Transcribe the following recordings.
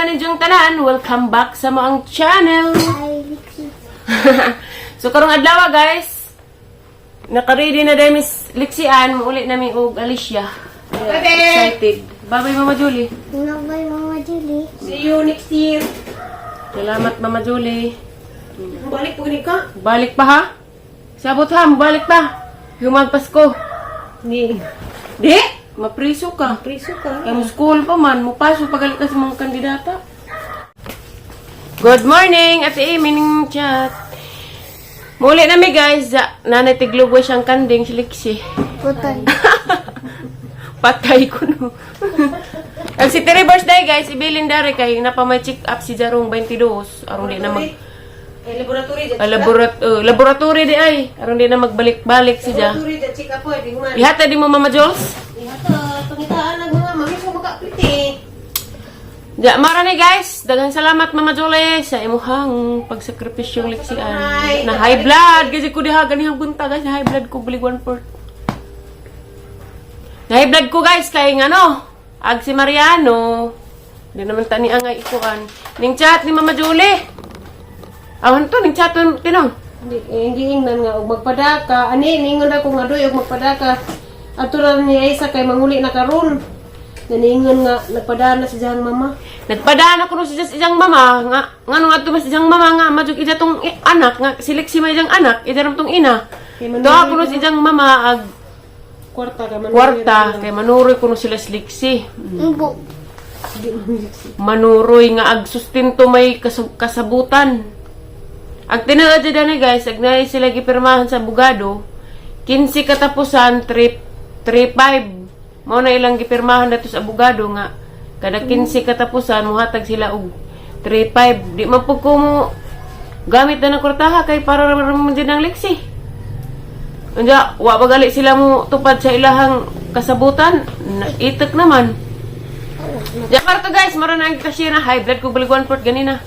adlaw ninyong tanan, welcome back sa moang channel. So karong adlaw guys, naka-ready na dahil Miss Lixian, mauli namin og Alicia. Excited. Bye-bye Mama Julie. Bye Mama Julie. See you next year. Salamat Mama Julie. Balik po ka? Balik pa ha? Sabot ha, balik pa. Humag Pasko. Di. Di? Mapriso ka. Priso ka. Kaya mo school pa man, mupasok pagalit ka sa mga kandidata. Good morning, Ate Amy ng chat. Muli na mi guys, nanay tiglugwa siyang kanding si Lixie. Putay. Patay ko no. Ang si Terry birthday guys, ibilin dari kay napamay check up si Jarong 22. Aron di na mag Laboratory laboratory di ay. Aron di na magbalik-balik si Ja. Laboratory dyan, check up po. Di man. Ihata di mo Mama Jules? Ito, pangitaan na mga mami sa makapliti. Ja, marami guys. Daghang salamat Mama Jules sa imuhang pagsakripisyong Lixian. Na high blood kasi ko diha ganihang bunta guys, na high blood ko bulig 1/4. Na high blood ko guys kay ngano, ag si Mariano. Di naman tani angay ikuan. Ning chat ni Mama Julie. Awan to ning chat tinong. Hindi ingnan nga, og magpadaka. Ani, ningon ako nga doy, og magpadaka. Ato lang niya isa kay manguli na karon. Naningon nga, nagpadana sa diyang mama. Nagpadaan ako no sa ijang mama nga ngano nga to mas ijang mama nga majug ida tong anak nga siliksi may ijang anak ida ram tong ina. Do ako no sa ijang mama ag Kwarta ka man. kwarta kay manuroy kuno sila siliksi. Umbo. Manuroy nga ag sustento may kasabutan. Ang tinuod dyan guys, ag na sila gipirmahan sa abogado, 15 katapusan, 3-5. Mao na ilang gipirmahan dato sa abogado nga, kada 15 katapusan, muhatag sila og 3-5. Di man po ko mo gamit na ng kwartaha kay para ramon din ng Lexi. Anya, wa bagali sila mo tupad sa ilahang kasabutan, itak naman. Ya para to guys, maron ang cashier na high blood ko balik 1/4 ganina.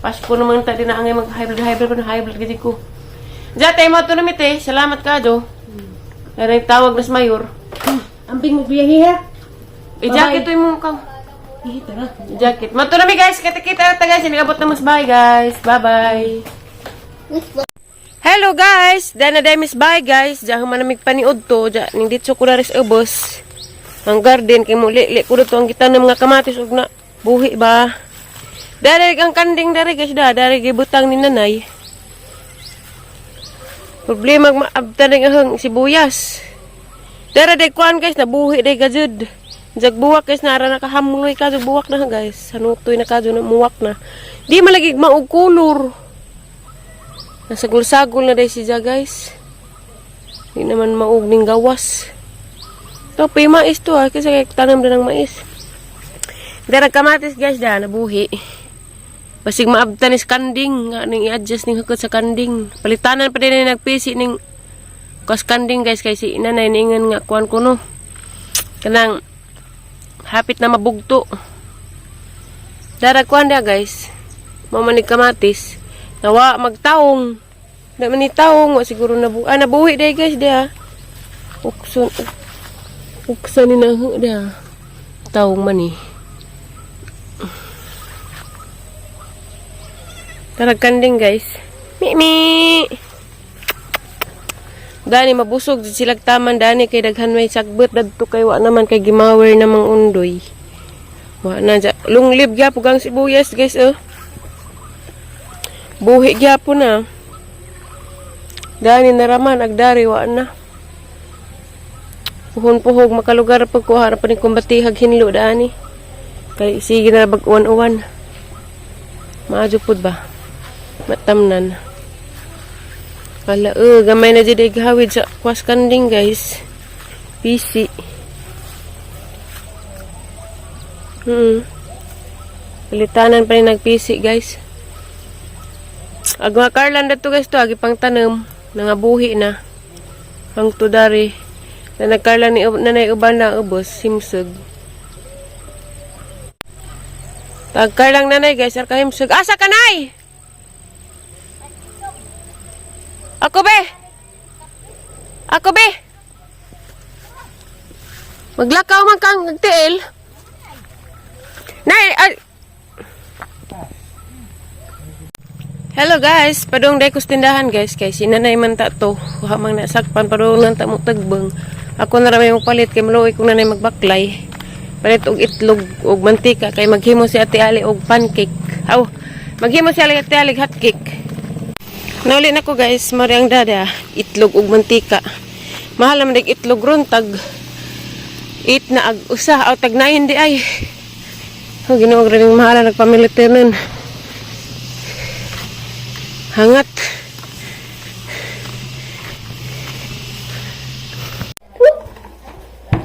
Pasko naman ta din na angay mag high blood ko na high blood gid ko. Jate mo to namit eh. Salamat ka jo. Ay tawag nas mayor. Amping mo biyahe ha? I-jacket to mo ka. Tara. Jacket. Mato na mi guys, kita ta guys, nagabot na mas bye guys. Bye-bye. Hello guys, dana day miss bye guys. Diyan manamig paniud to, diyan ning ditso ko res ubos. Ang garden kay muli ko dito ang gitanam nga kamatis ug na buhi ba. Dari ang kanding dari guys dari gibutang ni nanay. Problema maabta ning ahang sibuyas. Dari day kuan guys nabuhi day gajud. Jag buwak guys nara nakahamloy ka buwak na guys. Sanutoy na kadyo na muwak na. Di malagi maug kulor. Nasagol-sagol na day siya guys. Di naman maug ning gawas. To pay mais to kasi kay tanam din ng mais. Dari kamatis guys nabuhi. Basig maabta ni kanding nga ning i-adjust ning hakot sa kanding. Palitanan pa din nagpisi ning kas kanding guys kay si inanay ningon nga kuan kuno. Kanang hapit na mabugto. Dara kuan dia guys. Mamanig kamatis. Nawa magtaong. Da man ni taong wa siguro nabuhi day guys dia. Ukson ni na dia. Taong man ni. Tarag kanding guys. Mimi. Dani mabusog silag taman dani kay daghan may sagbot dadto kay wa naman kay gimawer namang undoy. Wa na ja lunglib gyapon gang sibuyas guys Buhi gyapon na. Dani naraman agdari wa na. Puhon-puhog makalugar pagkuha ra pa ni kumbatihag hinlo dani. Kay sige na bag-uwan-uwan. Maajo pud ba? Matamnan. Kala gamay na jud gahawid sa kwas kanding guys. PC. Palitanan pa rin nag-PC guys. Agwa karlan dato guys to agi pang tanem nangabuhi na. Ang tudari na nagkarlan ni nanay uban na ubos simsug. Tagkarlang nanay guys, arkahimsug. Asa kanay? Ako be. Maglakaw man kang nagtiil. Nay, Hello guys, padung day kus tindahan guys, kay sinanay man ta to, hamang nasakpan padung nang ta mo tagbeng. Ako na ramay mo palit kay maluoy kung nanay magbaklay. Palit og itlog og mantika kay maghimo si Ate Ali og pancake. Aw, maghimo si Ate Ali hot cake. Nauli na ko guys, mari ang dada, itlog og mantika. Mahal man dig itlog ron tag 8 na ag usa aw tag 9 di ay. Oh, Ginoo ring mahal nagpamiliter nun. Hangat.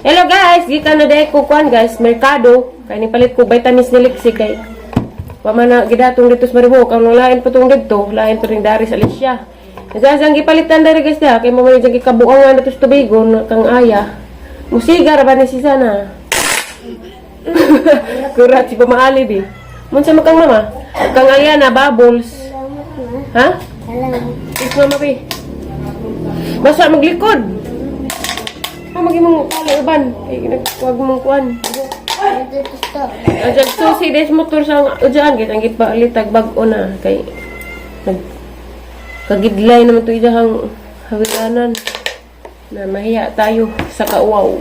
Hello guys, gikan na day ko kuan guys, merkado. Kay ni palit ko vitamins ni Lexi kay pamana gidatong dito sa Maribo, kang lain pa tong dito, lain to ring dari sa Alicia. Nasasang gipalitan dari guys da, kay mo man jud gikabuangan dito sa tubigo kang aya. Musigar ba ni si sana? Kurat si pamaali bi. Munsa makang mama? Kang aya na bubbles. Ha? Is mama bi. Basta maglikod. Magi mong uban. Ay wag mong kuan. Ajag susi des motor sa ujan gid ang gipalitag bag-o na kay kagidlay naman to idahang hawilanan na mahiya tayo sa kauwaw.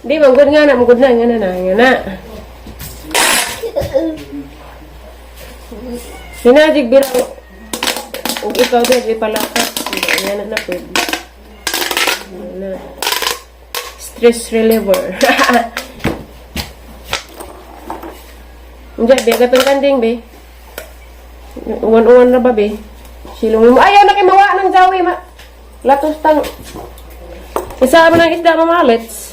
Di manggod nga na nga na. Hinajig birang ug ikaw din ipalakas. Yan na pwede. Na. Stress reliever. Unja be gatong kanding be. Uwan-uwan na ba be? Silong mo. Ayaw na kay mawa ng jawi ma. Latos tang. Isa man ang isda mamalets.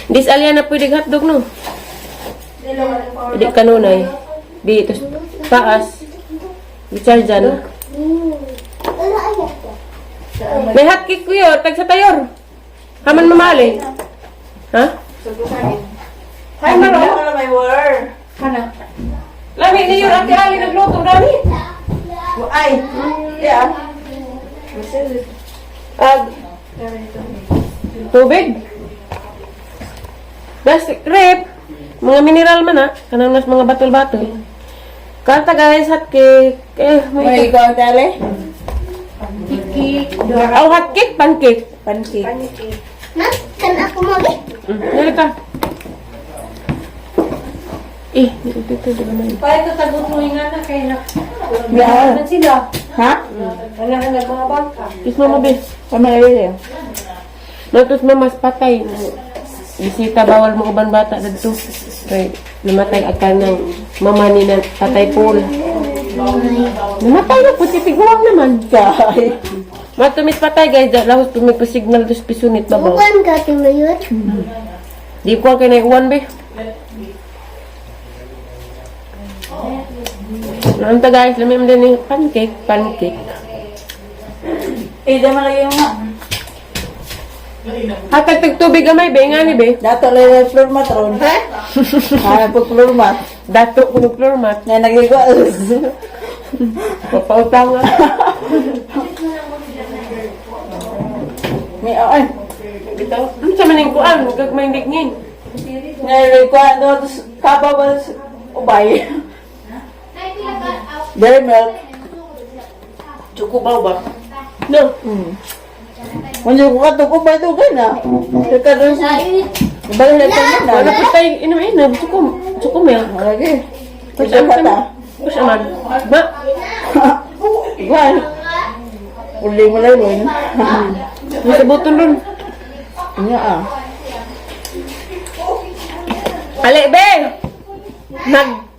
Dis alya na pwede hotdog no. Hindi kanunay. Dito taas. Bicharjan. May hotcake ko yun. Tag sa tayor. Haman mamali. Ha? Hay maro. May water. Kana? Lami niyo Ate Ali nagluto dami. Ay. Yeah. Tubig. Plastic rep. Mga mineral man ha. Kanang nas mga batol-batol. Kanta guys, hotcake. May ikaw tali? Oh, hotcake, pancake. Pancake. Kan aku mau deh. Dali ka. Dito di ba na? Paano tagot mo yung anak kay na? Yeah. Ano sila? Ha? Anak mga bangka. Kiss mama be. Pamay Natos mamas patay. Bisita bawal mo uban bata dito. Kay namatay akan ng mama ni na Tatay Paul. Namatay na po si Piguang naman. Kay. Matumis patay guys. Lahos tumig pa signal dos pisunit babaw. Bukan kaki mayur. Di ko kay na uwan be. Nanta guys, lamim din yung pancake. Ida man lagi nga. Hatag tagtubig gamay be, nga ni be. Dato lay floor mat ron. Ha? Ah, pag floor mat. Dato ko ng floor mat. Nga nagigo. Papautang nga. May ay. Bitaw. Ano sa maning kuan? Gagmay nigngin. Ngay ko ano kabaw ubay. Dairy milk. Chuko ba? No. Manjo ko kato ko ba to kana? Kakaron sa. Balik na tayo na. Wala pa tayo inumin na. Chuko milk. Lagi. Kasi Kasi kata. Kasi man. Ba? Igual. Uli mo lang ron. May sabuton ron. Nga ah. Ali, be!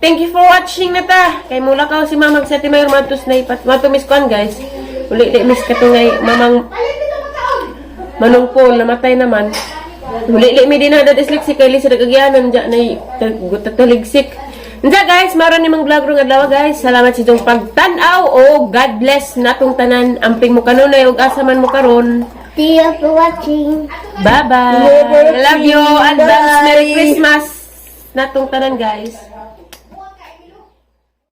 Thank you for watching na ta. Kay mula ka si mamag sa timayor matus na ipat. Matumis kuan guys. Uli miss ka to ngay mamang manungkol namatay naman. Uli mi din na dyslexic kay lisa nagagyanan dya na gutatuligsik. Nja guys, maron ni mang vlog rong adlaw guys. Salamat sa inyong pagtan-aw o God bless natong tanan. Amping mo kanunay ug asa man mo karon. Thank you for watching. Bye-bye. I love you. Advance Merry Christmas natong tanan guys.